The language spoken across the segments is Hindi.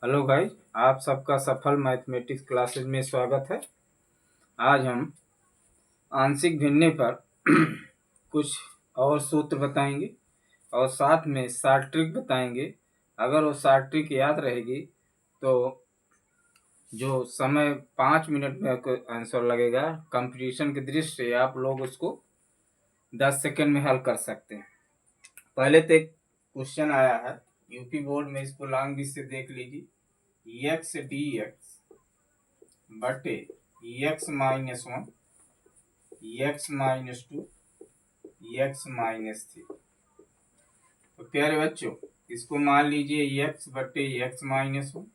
हेलो गाइस, आप सबका सफल मैथमेटिक्स क्लासेज में स्वागत है। आज हम आंशिक भिन्ने पर कुछ और सूत्र बताएंगे और साथ में शॉर्ट ट्रिक बताएंगे। अगर वो शॉर्ट ट्रिक याद रहेगी तो जो समय 5 मिनट में आंसर लगेगा, कंपटीशन की दृष्टि से आप लोग उसको 10 सेकंड में हल कर सकते हैं। पहले तो एक क्वेश्चन आया है यूपी बोर्ड में, इसको लॉन्ग से देख लीजिए। एक्स डी एक्स बटे X minus 1 X minus 2 X minus 3। तो प्यारे बच्चों, इसको मान लीजिए एक्स बटे X minus 1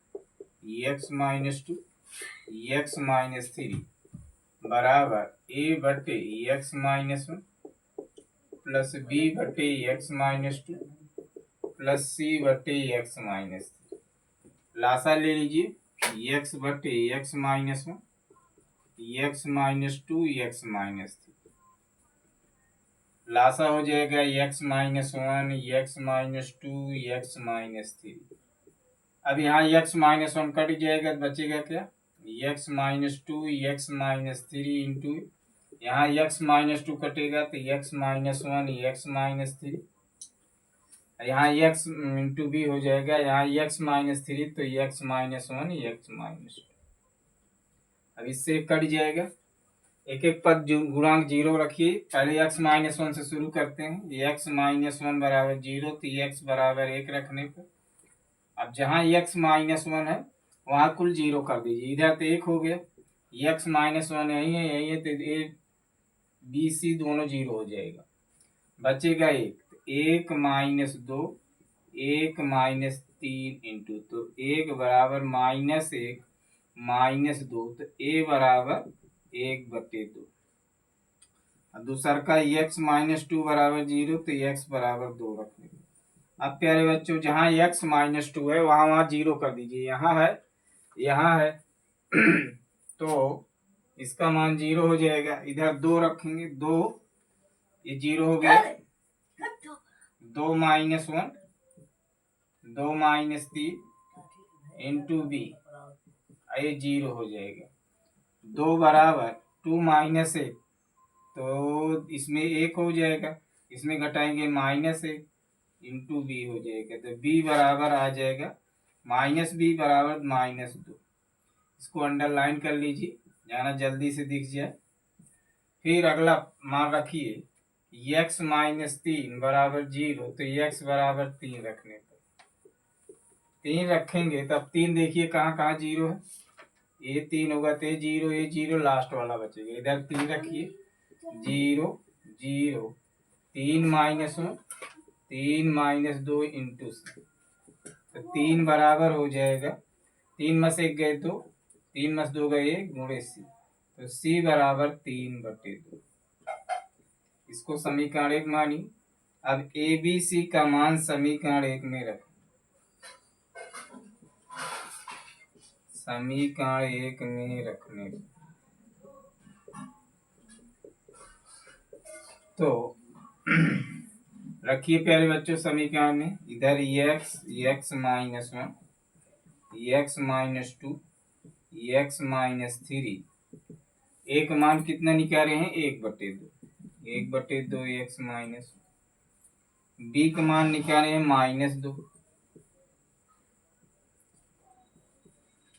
X minus 2 X minus 3 बराबर ए बटे एक्स माइनस 1 प्लस बी बटे एक्स माइनस 2 प्लस सी बटे एक्स माइनस 3। लासा ले लीजिए एक्स बटे X minus 1 X minus 2 X minus 3। लासा हो जाएगा x minus 1 X minus 2 X minus 3। अब यहाँ एक्स माइनस 1 कट जाएगा तो बचेगा क्या? X minus 2 X minus 3 into यहाँ एक्स माइनस 2 कटेगा तो एक्स माइनस 1 एक्स माइनस 3। यहाँ एक्स इंटू बी हो जाएगा, यहाँ एक्स माइनस 3 तो एक्स माइनस 1 एक्स माइनस 2। अब इससे कट जाएगा, एक एक पद गुणांक 0 रखिए। पहले एक्स माइनस 1 से शुरू करते हैं। एक्स माइनस 1 बराबर 0 तो एक्स बराबर 1 रखने पर अब जहाँ एक्स माइनस 1 है वहाँ कुल 0 कर दीजिए। इधर तो 1 हो गया, एक्स माइनस 1 यही है तो ए बी सी दोनों 0 हो जाएगा। बचेगा 1 माइनस 2 1 माइनस 3 इंटू तो 1 बराबर माइनस 1 माइनस 2 तो ए बराबर 1 बटे 2। दूसरा का एक्स माइनस 2 बराबर 0 तो एक्स बराबर 2 रखने। अब प्यारे बच्चों, जहाँ एक्स माइनस 2 है वहाँ 0 कर दीजिए। यहाँ है तो इसका मान 0 हो जाएगा। इधर 2 रखेंगे, 2 ये 0 हो गया। 2 माइनस 1 2 माइनस 3 इंटू बी, ये 0 हो जाएगा। 2 बराबर 2 माइनस 1 तो इसमें 1 हो जाएगा, इसमें घटाएंगे माइनस 1 इंटू बी हो जाएगा। तो बी बराबर आ जाएगा माइनस बी बराबर माइनस 2। इसको अंडरलाइन कर लीजिए, जाना जल्दी से दिख जाए। फिर अगला मान रखिए एक्स माइनस 3 बराबर 0 तो एक्स बराबर 3 रखने पर 3 रखेंगे तब 3 देखिए कहाँ कहाँ 0 है। ये 3 होगा तो ये 0 लास्ट वाला बचेगा। इधर 3 रखिए, 0 0 3 माइनस 1 3 माइनस 2 इंटू तो 3 बराबर हो जाएगा 3 में से 1 गए 2 3 में से 2 गए 1 गुणे सी, तो सी बराबर 3 बटे 2। इसको समीकरण 1 मानी। अब ए बी सी का मान समीकरण 1 में रखें। समीकरण 1 में रखने तो रखिए प्यारे बच्चों समीकरण में। इधर x minus 1 X minus 2 X minus 3, एक मान कितना निकाले हैं 1 बटे 2 1 बटे 2 एक्स माइनस। बी का मान निकाले हैं माइनस 2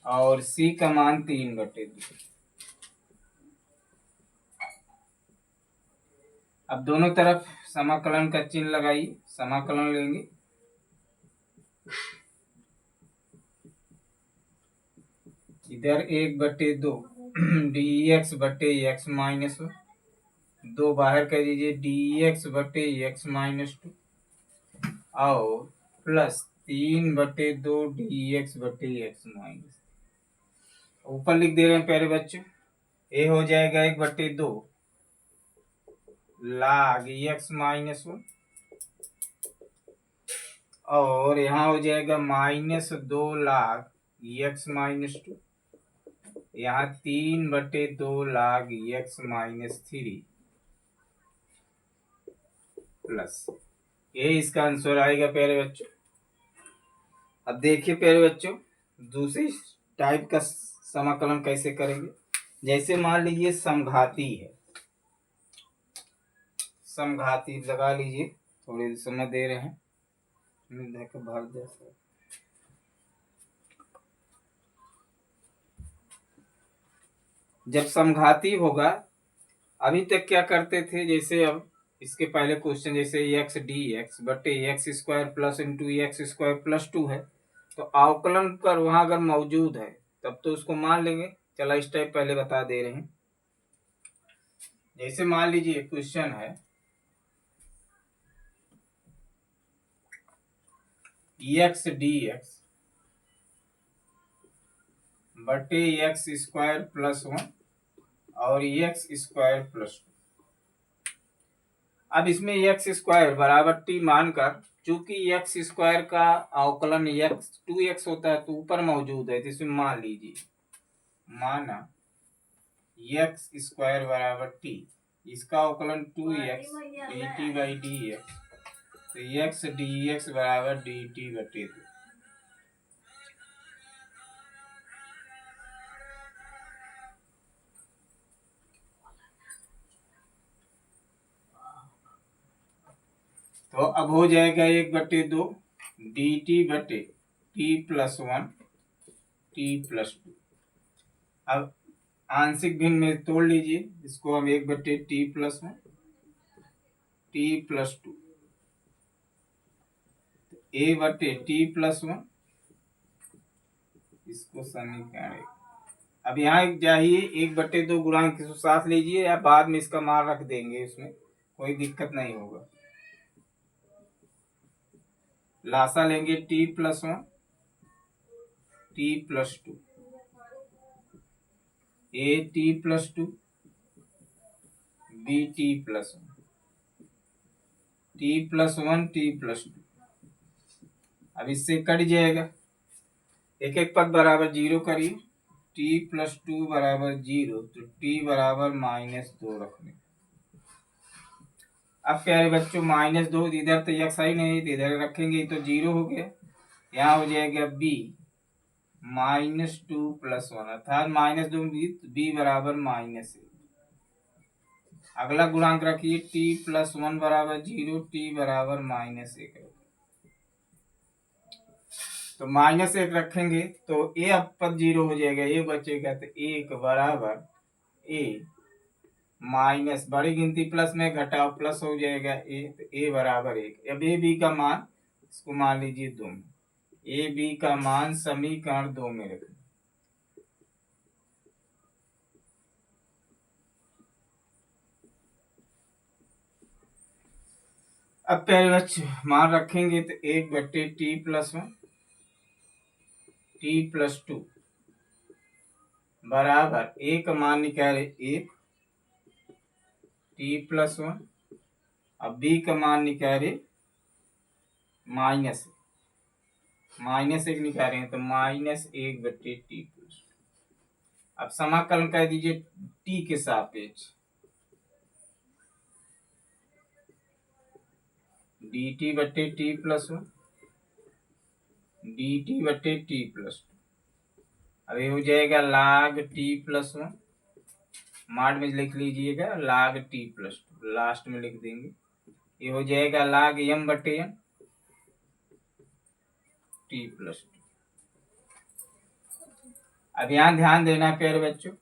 और सी का मान 3 बटे 2। अब दोनों तरफ समाकलन का चिन्ह लगाइए, समाकलन लेंगे। इधर 1 बटे 2 डी एक्स बटे एक्स माइनस 2 बाहर कर दीजिए, डी एक्स बटे एक्स माइनस 2 और प्लस 3 बटे 2 डी एक्स बटे एक्स माइनस। ऊपर लिख दे रहे हैं प्यारे बच्चों, ए हो जाएगा 1 बटे 2 लाग एक्स माइनस 1 और यहाँ हो जाएगा माइनस 2 लाग एक्स माइनस 2, यहाँ 3 बटे 2 लाग एक्स माइनस 3 प्लस, ये इसका आंसर आएगा प्यारे बच्चों। अब देखिए प्यारे बच्चों, दूसरी टाइप का समाकलन कैसे करेंगे, जैसे मान लीजिए समघाती है, समघाती लगा लीजिए, थोड़ी समय दे रहे हैं भर जैसे। जब समघाती होगा, अभी तक क्या करते थे, जैसे अब इसके पहले क्वेश्चन जैसे एक्स डी एक्स बटे x square plus into x square plus 2 है, तो अवकलन पर वहां अगर मौजूद है तब तो उसको मान लेंगे। चला इस टाइप पहले बता दे रहे हैं। जैसे मान लीजिए क्वेश्चन है एक्स डी एक्स बटे एक्स स्क्वायर प्लस 1 और एक्स स्क्वायर प्लस 2। अब इसमें एक्स स्क्वायर बराबर टी मानकर, चूंकि एक्स स्क्वायर का अवकलन एक्स 2x होता है तो ऊपर मौजूद है, तो इसमें मान लीजिए, माना एक्स स्क्वायर बराबर टी, इसका अवकलन 2x D T by D x, तो एक्स डी एक्स बराबर डी टी बटे 2। तो अब हो जाएगा 1/2 डी टी बटे टी प्लस 1 टी प्लस 2। अब आंशिक भिन्न में तोड़ लीजिए इसको, हम 1/t plus 1 T plus 2 a बटे टी प्लस 1, इसको समीकरण। अब यहाँ चाहिए 1/2 गुणांक इसको साथ लीजिए, या बाद में इसका मान रख देंगे, इसमें कोई दिक्कत नहीं होगा। लासा लेंगे t plus 1 T plus 2 a T plus 2 b T plus 1 T plus 1 T plus 2। अब इससे कट जाएगा, एक एक पद बराबर 0 करिए, t प्लस 2 बराबर 0, तो t बराबर -2 रखने। अब प्यारे बच्चों -2, इधर तो x ही नहीं, इधर रखेंगे तो 0 हो गया, यहाँ हो जाएगा b -2 प्लस 1, अर्थात -2 b बराबर -1। अगला गुणांक रखिए t प्लस 1 बराबर 0, t बराबर -1। तो -1 रखेंगे तो a अब पद 0 हो जाएगा, a बचेगा, तो 1 बराबर a माइनस बड़ी गिनती प्लस में घटाओ प्लस हो जाएगा a, तो a बराबर 1। अब a b का मान, इसको मान लीजिए 2 में, a b का मान समीकरण 2 में रखें। अब प्यारे बच्चे मान रखेंगे तो 1/t प्लस 1 टी प्लस 2 बराबर a का मान निकाले 1 टी प्लस 1, अब b का मान निकाले -1 निकाले हैं तो -1/t प्लस 2। अब समाकलन कर दीजिए t के सापेक्ष, dt बटे t प्लस 1 dt बटे t प्लस 2। अब ये हो जाएगा log t प्लस 1, मार्ड में लिख लीजिएगा log t प्लस 2, लास्ट में लिख देंगे। ये हो जाएगा log m बटे n t प्लस 2। अब यहाँ ध्यान देना प्यारे बच्चों,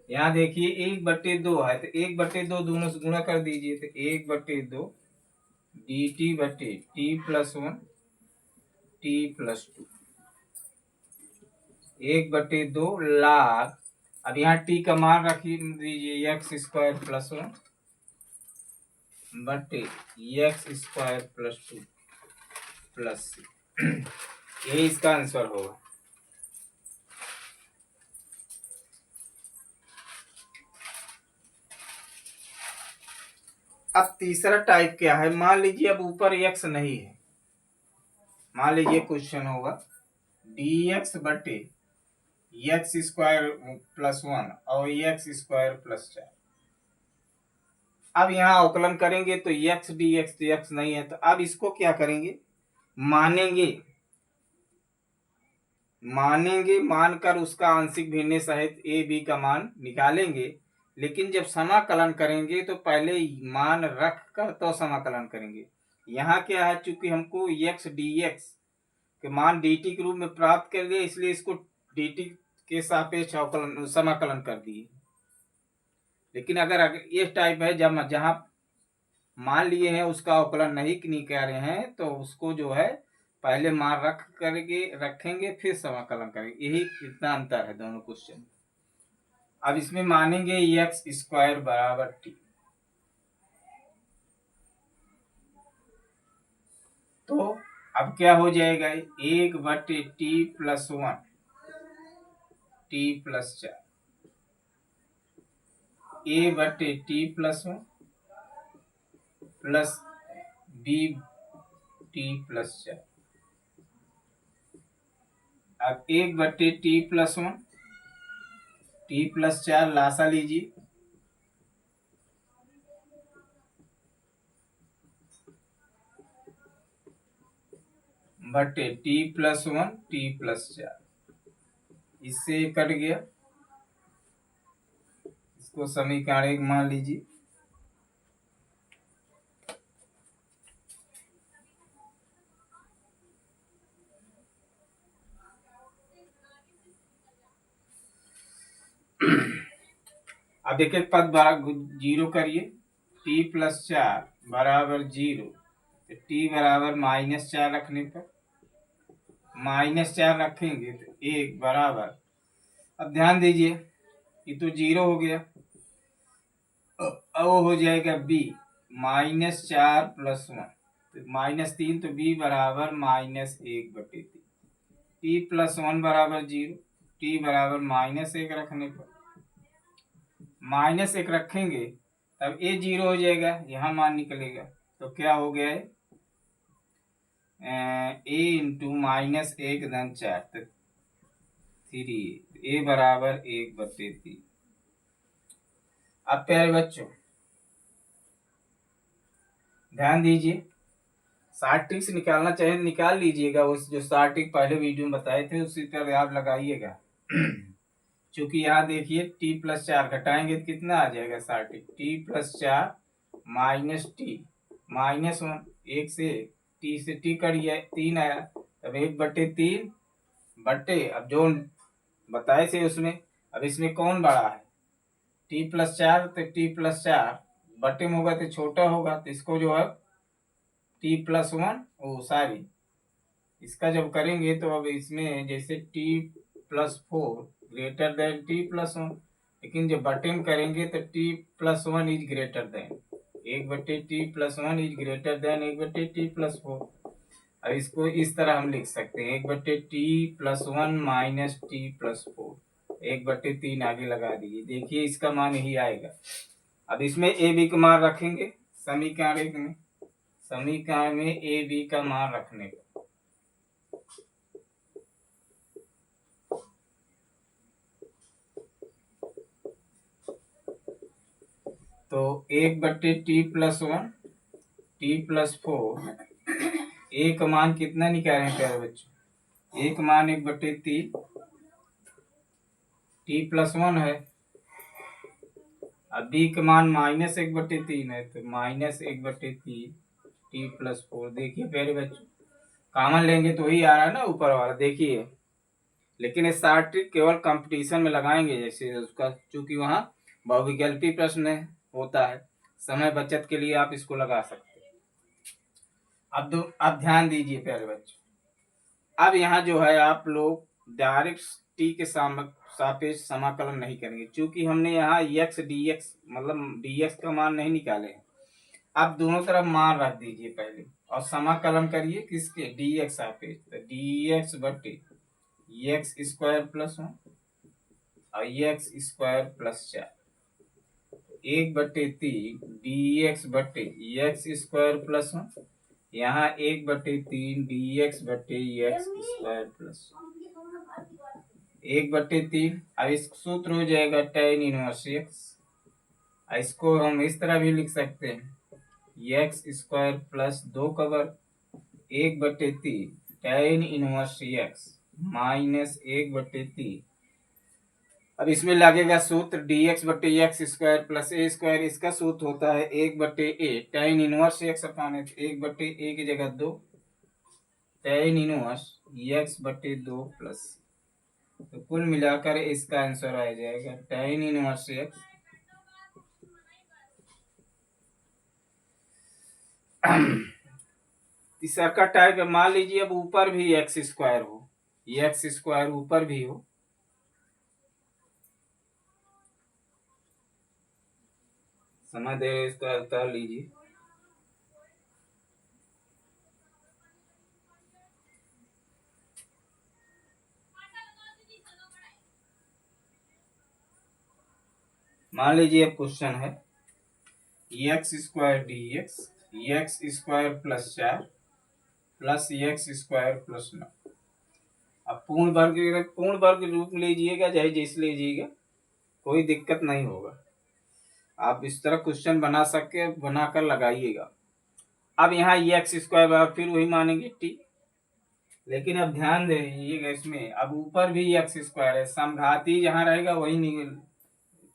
यहाँ देखिए 1/2 है, तो 1/2 दोनों से गुणा कर दीजिए, तो 1/2 dt बटे t plus 1 t plus 2, 1/2 log, अब यहाँ t का मान रख दीजिए एक्स स्क्वायर प्लस 1 बटे एक्स स्क्वायर प्लस 2 प्लस यही इसका आंसर होगा। अब तीसरा टाइप क्या है, मान लीजिए अब ऊपर x नहीं है, मान लीजिए क्वेश्चन होगा dx बटे एक्स स्क्वायर प्लस 1 और एक्स स्क्वायर प्लस 4। अब यहाँ अवकलन करेंगे तो x dx तो x नहीं है, तो अब इसको क्या करेंगे, मानेंगे मानेंगे, मानकर उसका आंशिक भिन्न सहित ए बी का मान निकालेंगे, लेकिन जब समाकलन करेंगे तो पहले मान रख कर तो समाकलन करेंगे। यहाँ क्या है, चूंकि हमको एक्स डी एक्स के मान डी टी के रूप में प्राप्त कर लिए, इसलिए इसको डी टी के सापेक्ष समाकलन कर दिए। लेकिन अगर इस टाइप है जब जहाँ मान लिए हैं उसका अवकलन नहीं कर रहे हैं, तो उसको जो है पहले मान रखेंगे फिर समाकलन करेंगे। यही इतना अंतर है दोनों क्वेश्चन। अब इसमें मानेंगे एक्स स्क्वायर बराबर टी, तो अब क्या हो जाएगा, 1/t+1 t+4 a/t+1 plus b/t+4। अब 1/t+1 t+4 लासा लीजिए, बटे t+1 t+4, इससे कट गया, इसको समीकरण 1 मान लीजिए। अब एक एक पद जीरो करिए, t+4 बराबर 0, तो t बराबर -4 रखने पर -4 रखेंगे तो 1 बराबर, अब ध्यान दीजिए ये तो 0 हो गया, अब हो जाएगा b -4 + 1 तो -3, तो b बराबर -1/3। t+1 बराबर 0, t बराबर -1 रखने पर -1 रखेंगे तब a 0 हो जाएगा, यहाँ मान निकलेगा, तो क्या हो गया है, a इंटू -1 धन 4 तो 3, a बराबर 1/3। अब प्यारे बच्चों ध्यान दीजिए, शार्ट ट्रिक्स निकालना चाहे निकाल लीजिएगा, उस जो शार्ट ट्रिक पहले वीडियो में बताए थे उसी पर आप लगाइएगा। चूंकि यहाँ देखिए t+4 घटाएंगे तो कितना आ जाएगा शार्ट ट्रिक, t+4 -t -1, 1 से t से t कट गया, 3 आया, तब 1/3 बटे, अब जो बताए थे उसमें, अब इसमें कौन बड़ा है, t+4, तो t+4 बटे में होगा तो छोटा होगा, तो इसको जो है t+1 सॉरी इसका जब करेंगे तो अब इसमें जैसे t+4 ग्रेटर देन t+1, लेकिन जब बटे में करेंगे तो t+1 is greater than 1/t+1 is greater than 1/t+4। अब इसको इस तरह हम लिख सकते हैं, 1/t+1 -t+4, 1/3 आगे लगा दीजिए, देखिए इसका मान यही आएगा। अब इसमें ए बी का मान रखेंगे समीकरण 1 में, समीकरण में ए बी का मान रखने का, तो 1/t+1 t+4, ए का मान कितना निकालें प्यारे बच्चों, ए का मान 1/3 t+1 है, अब बी का मान -1/3 है, तो -1/3 t+4। देखिए प्यारे बच्चों कॉमन लेंगे तो वही आ रहा है ना ऊपर वाला, देखिए, लेकिन ये शार्ट ट्रिक केवल कंपटीशन में लगाएंगे, जैसे उसका चूंकि वहाँ बहुविकल्पी प्रश्न होता है, समय बचत के लिए आप इसको लगा सकते हैं। अब ध्यान दीजिए प्यारे बच्चों, अब यहाँ जो है आप लोग डायरेक्ट टी के सापेक्ष समाकलन नहीं करेंगे, क्योंकि हमने यहाँ एक्स डी एक्स मतलब डी एक्स का मान नहीं निकाले हैं। आप दोनों तरफ मान रख दीजिए पहले और समाकलन करिए किसके, डी एक्स सापेक्ष, तो डी एक्स बटे x² + 1 और x² + 4, 1/3 dx बटे x² + 1, यहाँ 1/3 dx बटे x² + 1/3। अब इस सूत्र हो जाएगा tan इनवर्स x, इसको हम इस तरह भी लिख सकते हैं, x² + 2 का वर्ग 1/3 tan इनवर्स x -1/3। अब इसमें लगेगा सूत्र dx बटे एक्स स्क्वायर प्लस ए स्क्वायर। इसका सूत्र होता है 1/a tan इनवर्स एक्स अपान एक्स। 1/a की जगह 2 tan इनवर्स एक्स बटे 2 प्लस। तो कुल मिलाकर इसका आंसर आ जाएगा tan इनवर्स एक्स तीसरा का टाइप। मान लीजिए अब ऊपर भी एक्स स्क्वायर हो, एक्स स्क्वायर ऊपर भी हो, समझ दे रहे इसका उत्तर लीजिए। मान लीजिए अब क्वेश्चन है x square D x square plus 4 plus x square plus 9। अब पूर्ण वर्ग रूप लीजिएगा, चाहे जैसे लीजिएगा, कोई दिक्कत नहीं होगा। आप इस तरह क्वेश्चन बना सके बनाकर लगाइएगा। अब यहाँ एक्स स्क्वायर फिर वही मानेंगे टी, लेकिन अब ध्यान दीजिएगा इसमें अब ऊपर भी एक्स स्क्वायर है, समघाती जहाँ रहेगा वही निकल।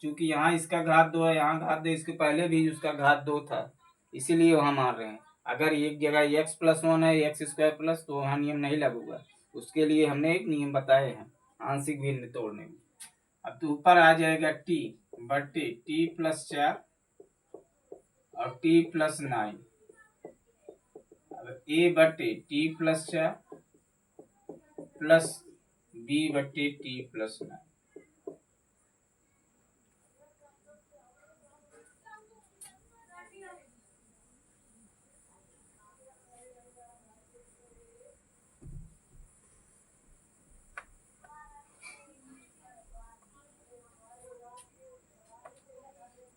चूंकि यहाँ इसका घात 2 है, यहाँ घात 2, इसके पहले भी उसका घात 2 था, इसीलिए वहां मान रहे हैं। अगर एक जगह एक्स प्लस 1 है एक्स स्क्वायर प्लस, तो वहां नियम नहीं लागू होगा। उसके लिए हमने एक नियम बताए हैं आंशिक भिन्न तोड़ने में। अब तो ऊपर आ जाएगा टी बटे टी प्लस 4 और टी प्लस 9। अब ए बटे टी प्लस 4 प्लस बी बटे टी प्लस 9।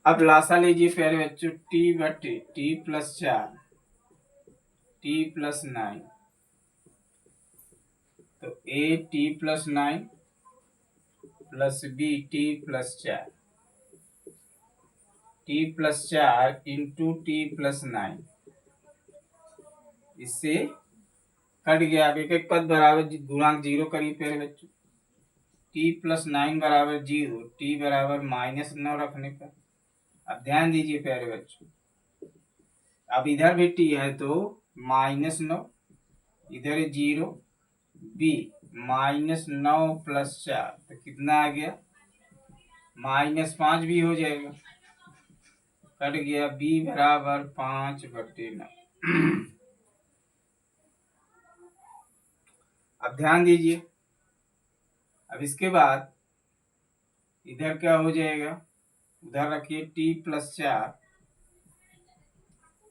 अब लासा लीजिए प्यारे बच्चों, टी बटे टी प्लस 4 टी प्लस 9। तो A T plus 9 plus B T plus 4, T plus 4 into T plus 9। इससे कट गया। अब एक एक पद बराबर गुणांक 0 करिए प्यारे बच्चों। टी प्लस 9 बराबर 0, टी बराबर -9 रखने पर। अब ध्यान दीजिए प्यारे बच्चों, अब इधर भी टी है तो -9, इधर 0, बी -9 प्लस 4, तो कितना आ गया -5 भी हो जाएगा, कट गया। बी बराबर 5/9। अब ध्यान दीजिए, अब इसके बाद इधर क्या हो जाएगा, उधर रखिए टी प्लस 4,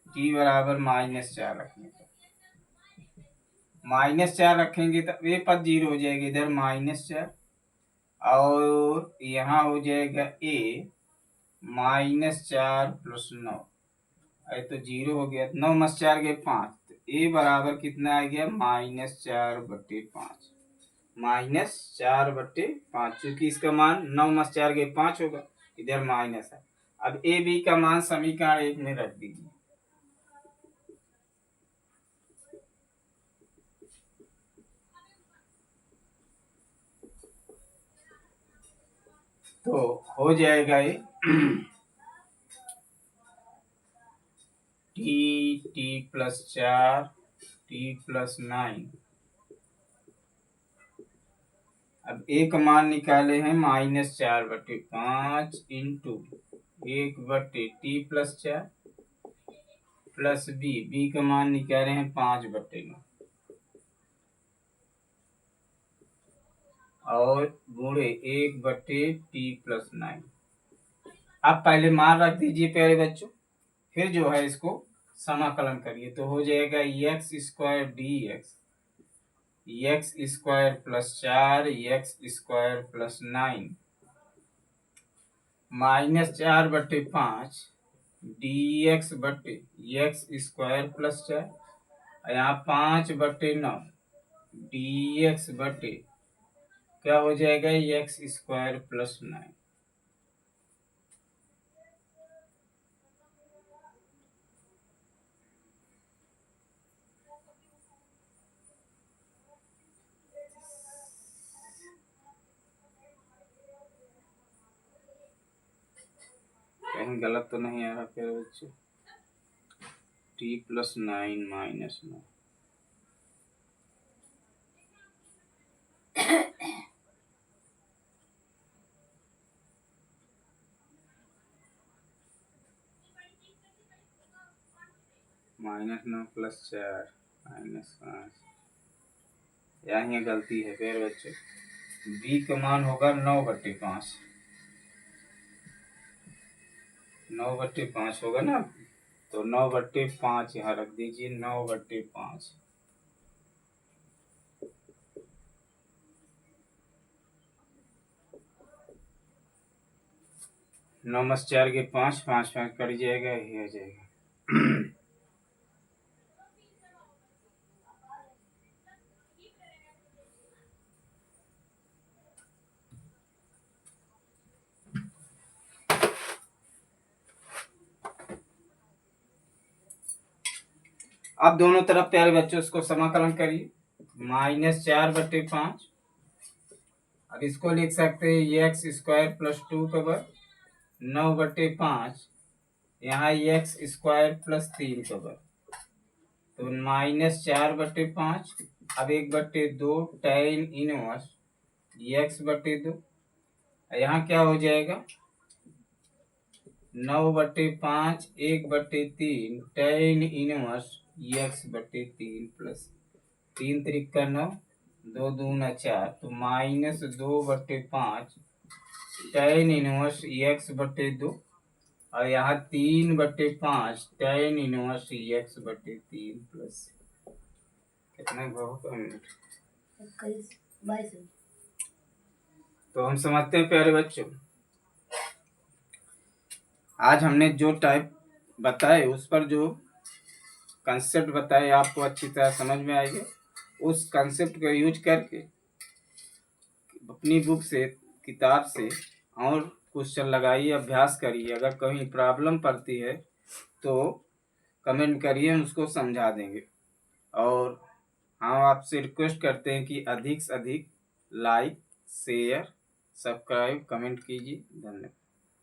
टी बराबर -4 रखने पर। -4 रखेंगे तो ये पद 0 हो जाएगा, इधर -4 और यहाँ हो जाएगा ए -4 प्लस 9। अरे तो 0 हो गया, 9 में 4 गए 5, तो ए बराबर कितना आ गया -4/5। -4/5, क्योंकि इसका मान 9 में 4 गए 5 होगा, इधर माइनस है। अब ए बी का मान समीकरण 1 में रख दीजिए। तो हो जाएगा ये टी प्लस 4 टी प्लस 9। अब ए का मान निकाले हैं -4/5 इंटू 1/टी प्लस 4 प्लस बी का मान निकाले हैं 5/9 और गुणे 1/टी प्लस 9। अब पहले मान रख दीजिए प्यारे बच्चों, फिर जो है इसको समाकलन करिए, तो हो जाएगा x square D x square plus 4 x square plus 9 -4/5 D X बटे एक्स स्क्वायर प्लस 4, यहाँ 5/9 डी एक्स बटे क्या हो जाएगा एक्स स्क्वायर प्लस 9। कहीं गलत तो नहीं आ रहा फिर बच्चे। t+9 -9 -9 + 4 -5। यहाँ गलती है फिर बच्चे। b का मान होगा 9/5। 9/5 होगा ना, तो 9/5 यहाँ रख दीजिए। 9/5 9 + 4 = 5, 5 5 कट जाएगा, यही आ जाएगा। अब दोनों तरफ प्यारे बच्चों इसको समाकलन करिए। -4/5। अब इसको लिख सकते हैं x² + 2 का वर्ग 9/5। यहाँ x² + 3 का वर्ग, तो -4/5। अब 1/2 tan इनवर्स x/2। यहाँ क्या हो जाएगा? 9/5 1/3 tan इनवर्स x/3 प्लस 3 3 9, 2 2 4, तो -2/5 tan इनवर्स x/2। और यहाँ 3/5 tan इनवर्स x/3 प्लस कितना बहुत मिनट। तो हम समझते हैं प्यारे बच्चों, आज हमने जो टाइप बताए उस पर जो कंसेप्ट बताए आपको अच्छी तरह समझ में आएगी। उस कंसेप्ट का यूज करके अपनी बुक से, किताब से और क्वेश्चन लगाइए, अभ्यास करिए। अगर कहीं प्रॉब्लम पड़ती है तो कमेंट करिए, हम उसको समझा देंगे। और हम आपसे रिक्वेस्ट करते हैं कि अधिक से अधिक लाइक, शेयर, सब्सक्राइब, कमेंट कीजिए। धन्यवाद।